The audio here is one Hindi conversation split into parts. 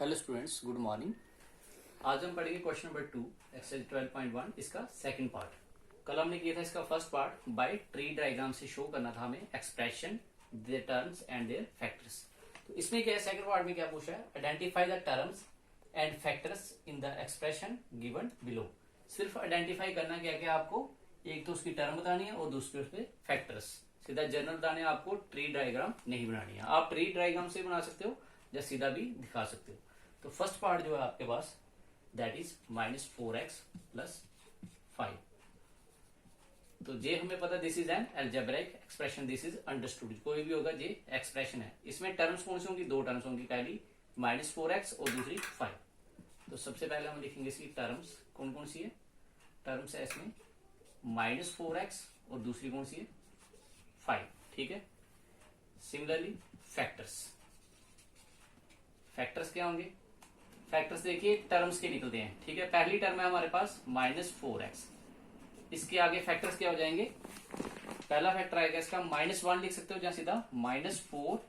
Hello students, good morning. आज हम पढ़ेंगे क्वेश्चन नंबर 2 एक्सरसाइज 12.1 इसका सेकंड पार्ट। कल हमने किया था इसका first part by tree diagram से शो करना था हमें expression, their terms and their factors. तो इसमें क्या है, सेकंड पार्ट में क्या पूछा है, identify the terms and factors in the expression given below. सिर्फ आइडेंटिफाई करना क्या क्या आपको, एक तो उसकी टर्म बतानी है और दूसरे उसके फैक्टर्स। सीधा जनरल बताने हैं, आपको ट्री डायग्राम नहीं बनानी है। आप ट्री डायग्राम से बना सकते हो या सीधा भी दिखा सकते हो। तो फर्स्ट पार्ट जो है आपके पास दैट इज -4x प्लस 5। तो जे हमें पता this is an algebraic expression, this is understood. कोई भी होगा जे एक्सप्रेशन है। इसमें टर्म्स कौन सी होंगी, दो टर्म्स होंगी, पहली -4x और दूसरी 5। तो सबसे पहले हम लिखेंगे इसकी टर्म्स कौन कौन सी है। टर्म्स है इसमें -4x और दूसरी कौन सी है 5। ठीक है। सिमिलरली फैक्टर्स, फैक्टर्स क्या होंगे, फैक्टर्स देखिए टर्म्स के निकलते हैं। ठीक है, पहली टर्म है हमारे पास -4x, इसके आगे फैक्टर्स क्या हो जाएंगे। पहला फैक्टर आएगा इसका -1 लिख सकते हो जहां सीधा -4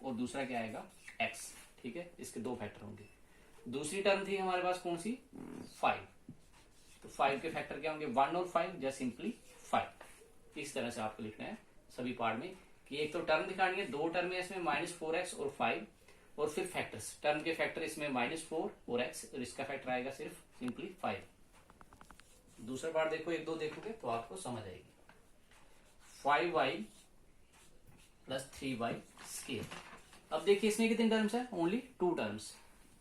और दूसरा क्या आएगा x। ठीक है, इसके दो फैक्टर होंगे। दूसरी टर्म थी हमारे पास कौन सी 5। तो 5 के फैक्टर क्या होंगे 1 और 5 या सिंपली 5। इस तरह से आपको लिखना है सभी पार्ट में कि एक तो टर्म दिखानी है, दो टर्म है इसमें -4x और 5 और फिर फैक्टर्स। टर्म के फैक्टर इसमें -4 और x और इसका फैक्टर आएगा सिर्फ सिंपली 5। दूसरा पार्ट देखो, एक दो देखोगे तो आपको समझ आएगी। 5y plus 3y square. अब देखिए इसमें कितनी टर्म्स है, ओनली 2 टर्म्स।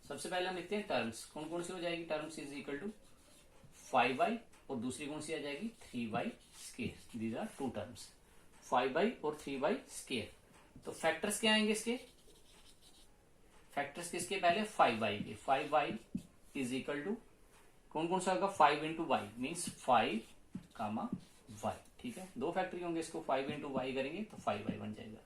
सबसे पहले हम लिखते हैं टर्म्स कौन कौन सी हो जाएगी। Terms is equal to 5y और दूसरी कौन सी आ जाएगी 3y square. These are 2 terms, 5y और 3y स्केयर। तो फैक्टर्स क्या आएंगे इसके, फैक्टर्स किसके पहले 5y के। 5y इज इक्वल टू कौन कौन सा होगा 5 into Y means 5 comma y। ठीक है, दो फैक्टर होंगे, इसको 5 इंटू वाई करेंगे तो 5y बन जाएगा।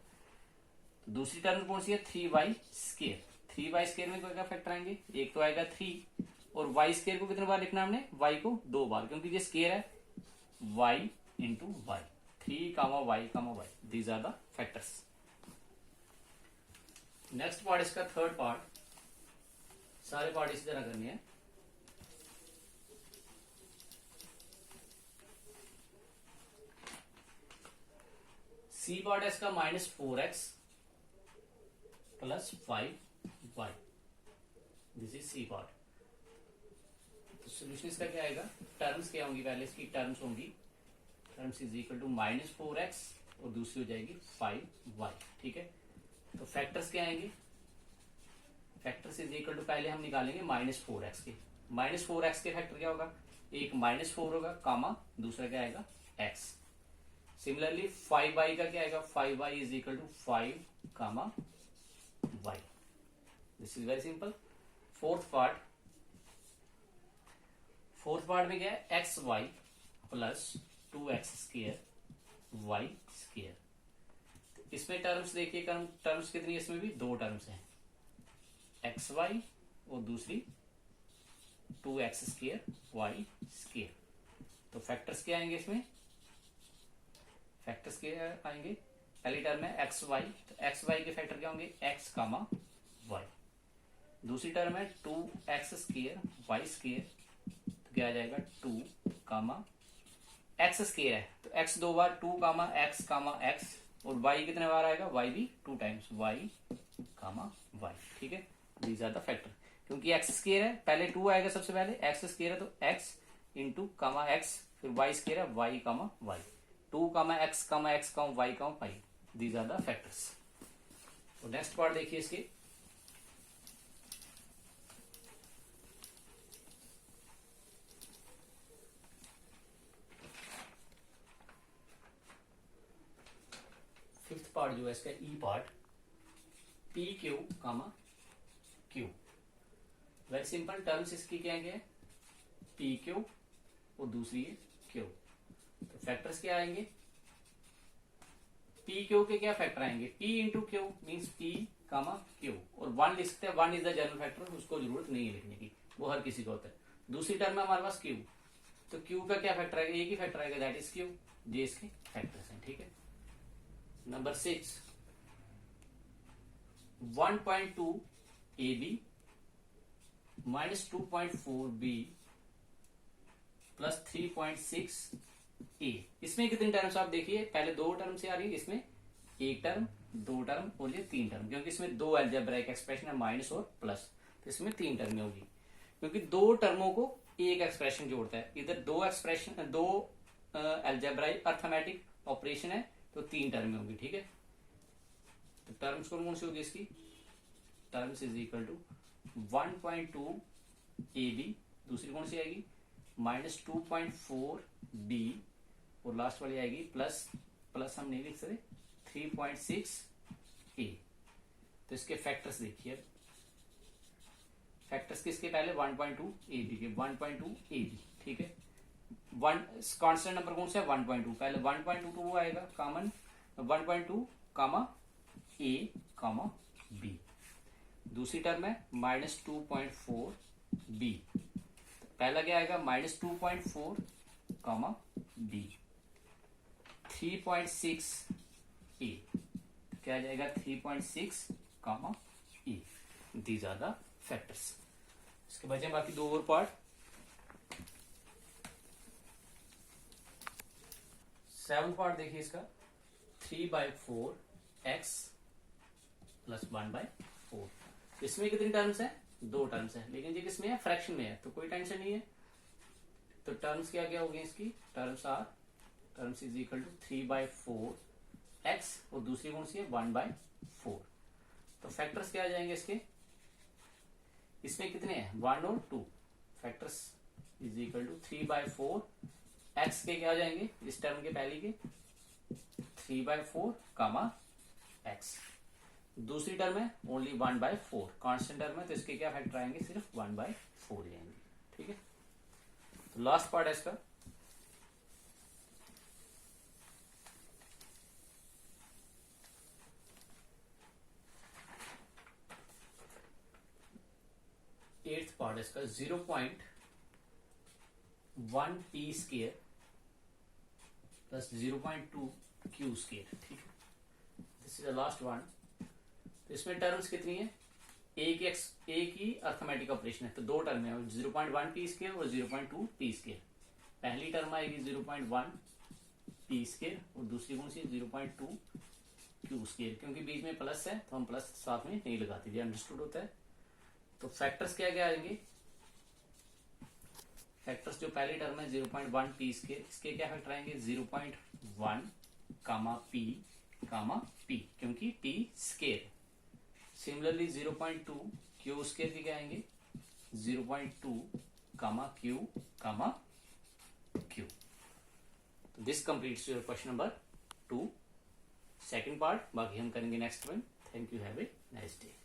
तो दूसरी टर्म कौन सी है 3y स्केयर। 3y स्केयर में क्या फैक्टर आएंगे, एक तो आएगा 3 और y स्केयर को कितने बार लिखना हमने, y को 2 बार, क्योंकि ये स्केयर है y into y. 3 comma y, these are the factors. Next part इसका थर्ड पार्ट, सारे पार्ट इसी तरह करने हैं। सी पार्ट है इसका -4x plus 5y, this is C part. तो सोल्यूशन इसका क्या आएगा, टर्म्स क्या होंगी, पहले इसकी टर्म्स होंगी, terms is equal to -4x और दूसरी हो जाएगी 5y। ठीक है, तो फैक्टर्स क्या आएंगे, फैक्टर्स इज इक्वल टू पहले हम निकालेंगे -4x के। -4x के फैक्टर क्या होगा, एक -4 होगा कामा दूसरा क्या आएगा x। सिमिलरली 5y का क्या आएगा, 5y is equal to 5 comma y। This is very simple. Fourth part में क्या है xy plus 2x square y square. इसमें टर्म्स देखिए, टर्म्स कितनी है, इसमें भी दो टर्म्स हैं, xy और दूसरी 2x स्क्वायर y स्क्वायर। तो फैक्टर्स क्या आएंगे इसमें, फैक्टर्स क्या आएंगे, पहली टर्म है xy, तो xy के फैक्टर क्या होंगे x कामा y। दूसरी टर्म है 2x स्क्वायर y स्क्वायर, तो क्या आ जाएगा 2 कामा x स्क्वायर है तो x 2 बार, 2 कामा x और y कितने बार आएगा, y भी 2 टाइम्स y कामा y। ठीक है, दीज आर द फैक्टर। क्योंकि x स्क्वायर है, पहले 2 आएगा सबसे पहले, x स्क्वायर है तो x इंटू कामा x, फिर y स्क्वायर है y comma y, 2 comma x comma y comma y, these are the factors. तो नेक्स्ट पार्ट देखिए इसके, फिफ्थ पार्ट जो है इसका E part, P Q comma Q. Very simple, terms इसकी क्या है पी क्यू और दूसरी है क्यू। तो फैक्टर्स क्या आएंगे, पी क्यू के क्या फैक्टर आएंगे, p into q means p comma q, और 1 लिख सकते हैं, 1 इज द जनरल फैक्टर, उसको जरूरत नहीं है लिखने की, वो हर किसी को होता है। दूसरी टर्म है हमारे पास क्यू, तो क्यू का क्या फैक्टर आएगा, एक ही फैक्टर आएगा दैट इज क्यू, जे इसके फैक्टर्स हैं। ठीक है, number 6 1.2 AB -2.4b plus 3.6a। इसमें कितनी टर्म्स आप देखिए, पहले दो टर्म से आ रही है, इसमें एक टर्म, दो टर्म और ये तीन टर्म, क्योंकि इसमें दो अलजेब्राइक एक्सप्रेशन है, माइनस और प्लस, तो इसमें तीन टर्में होगी, क्योंकि दो टर्मों को एक एक्सप्रेशन जोड़ता है। इधर दो एक्सप्रेशन, दो अलजेब्राइक अर्थमेटिक ऑपरेशन है, तो तीन टर्में होगी, ठीक है। तो टर्म्स कौन सी होगी इसकी, terms is equal to 1.2ab, दूसरी कौन सी आएगी -2.4b, और लास्ट वाली आएगी प्लस हम नहीं लिख सकते 3.6a। तो इसके फैक्टर्स देखिए, फैक्टर्स किसके, पहले 1.2ab के, 1.2ab, ठीक है। वन कांस्टेंट नंबर कौन सा है 1.2, पहले 1.22 आएगा common, 1.2 comma a comma b। दूसरी टर्म है -2.4b, पहला क्या आएगा -2.4 कामा b, 3.6a, क्या आ जाएगा 3.6 comma e। These are the factors. इसके बचे बाकी दो और पार्ट। 7 पार्ट देखिए इसका, 3/4x प्लस 1/4। इसमें कितनी टर्म्स है, दो टर्म्स है, लेकिन ये किसमें है, फ्रैक्शन में है, तो कोई टेंशन नहीं है। तो टर्म्स क्या क्या होगी इसकी, terms is equal to 3/4x और दूसरी कौन सी है 1/4। तो फैक्टर्स क्या आ जाएंगे इसके, इसमें कितने हैं 1 और 2, factors is equal to 3/4x के क्या आ जाएंगे, इस टर्म के पहले के 3/4 कामा x। दूसरी टर्म है ओनली 1/4, कांस्टेंट टर्म है, तो इसके क्या फैक्टर आएंगे, सिर्फ 1/4 जाएंगे, ठीक है। तो लास्ट पार्ट है इसका, एट्थ पार्ट है इसका, 0.1p square plus 0.2 q square, ठीक है। This is the last one. तो इसमें टर्म्स कितनी है, एक ही अर्थमेटिक ऑपरेशन है, तो दो टर्म है 0.1p स्केयर और 0.2p स्केयर। पहली टर्म आएगी 0.1p स्केयर और दूसरी कौन सी 0.2 q स्केयर, क्योंकि बीच में प्लस है तो हम प्लस साथ में नहीं लगाते, ये अंडरस्टूड होता है। तो फैक्टर्स क्या क्या आएंगे, फैक्टर्स जो पहली टर्म है 0.1p स्केयर, इसके क्या फैक्टर आएंगे 0.1 कामा p कामा p, क्योंकि p square. Similarly 0.2 q square के क्या आएंगे 0.2 कामा q कामा q। तो this completes your question number 2 second part, बाकी हम करेंगे next one. Thank you, have a nice day.